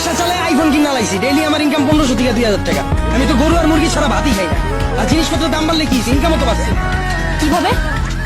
রিক্সা চালায় আইফোন কিনা লাইছি, ডেইলি আমার ইনকাম 1500 থেকে 2000 টাকা। আমি তো গরু আর মুরগি ছাড়া ভাতই খাই না। আর জিনিসপত্রের দাম বাড়লে কি ইনকামও তো বাড়ছে। কিভাবে?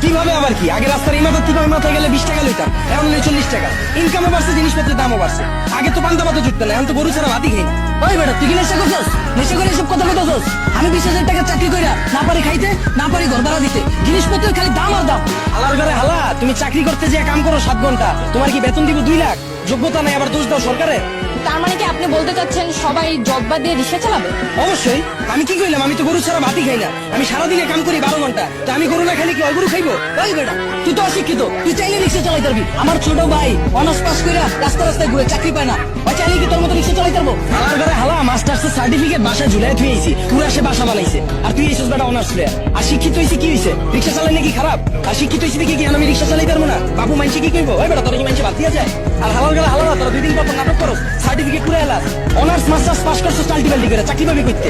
কিভাবে আবার কি, আগে রাস্তার এই মাথার থেকে ওই মাথায় গেলে 20 টাকা লইতাম, এখন লই 40 টাকা। ইনকামও বাড়ছে, জিনিসপত্রের দামও বাড়ছে। আগে তো পান্তা ভাতও জুটতো না, এখন তো গরু ছাড়া ভাতই খাই না। ওই বেটা, তুই কি নেশা করছস? নেশা করে এসব কথা বলতেছস? আমি 20,000 টাকা চাকরি কইরা না পারি খাইতে, না পারি ঘর ভাড়া দিতে, জিনিসপত্রের খালি দাম আর দাম। হালার ঘরে হালা, তুমি চাকরি করতে যে কাম করো 7 ঘন্টা, তোমার কি বেতন দিব 2 লাখ? যোগ্যতা নাই, আবার দোষ দাও সরকারের। তার মানে কি আপনি বলতে চাচ্ছেন সবাই জব বাদ দিয়ে রিক্সা চালাবে? অবশ্যই। আমি কি কইলাম, আমি তো গরু ছাড়া ভাতই খাই না। আমি সারাদিনে কাম করি 12 ঘন্টা, তো আমি গরু না খাইলে কি ওই গরু খাইবো? ওই বেটা, তুই তো অশিক্ষিত, তুই চাইলে রিক্সা চালাইতে পারবি। আমার ছোট ভাই অনার্স পাস কইরা রাস্তা রাস্তায় ঘুরে চাকরি পায় না, ওই চাইলে কি তোর মতো রিক্সা চালাইতে পারবো? হালার ঘরে হালা, মাস্টার্সের সার্টিফিকেট বাসায় ঝুলাই থুয়েছি, পুরা সে বাসা বানাইছে। আর তুই এইসব বেটা অনার্স প্লেয়ার। আর শিক্ষিত হইছে কি হইছে? রিক্সা চালাই নাকি খারাপ? আর শিক্ষিত হইছে দেখি কি আমি রিক্সা চালাই পারবো না? বাবু মাইনছে কি কইবো? ওই বেটা, তোর কি মাইনছে বাদ দিয়া যায়? আর হালার ঘরে হালা, তোর 2 দিন পর নাটক করো, সার্টিফিকেট পুরো এলাস। অনার্স মাস্টার্স পাস করছো চাল্টিবাল্টি করে, চাকরি পাবি করতে।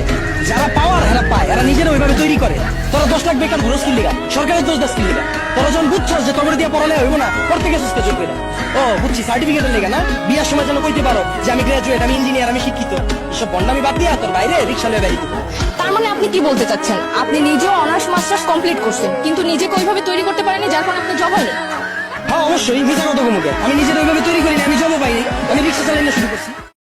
যারা পাওয়ার এরা পায়, এরা নিজেরা ওইভাবে তৈরি করে। তোরা 10 লাখ বেকার ঘুরস কিনলিগা, সরকারের দোষ 10 কিনলিগা। তোরা যখন বুঝছস যে তোমার দিয়ে পড়ালে হইব না, করতে গেছিস কে চলবে না? ও বুঝছি, সার্টিফিকেটের লেগা না? বিয়ার সময় যেন কইতে পারো যে আমি গ্রাজুয়েট, আমি ইঞ্জিনিয়ার, আমি শিক্ষিত। এসব বন্ডামি বাদ দিয়া তোর বাইরে রিক্সা লয়ে বেরিয়ে দিবো। তার মানে আপনি কি বলতে চাচ্ছেন, আপনি নিজেও অনার্স মাস্টার্স কমপ্লিট করছেন কিন্তু নিজেকে ওইভাবে তৈরি করতে পারেননি, যার কারণে আপনার জব হয়নি? হ্যাঁ অবশ্যই, মিথ্যা কথা কমুকে। আমি নিজের ওইভাবে তৈরি করিনি, আমি জবও পাইনি, আমি রিক্সা চালানো শুরু করছি।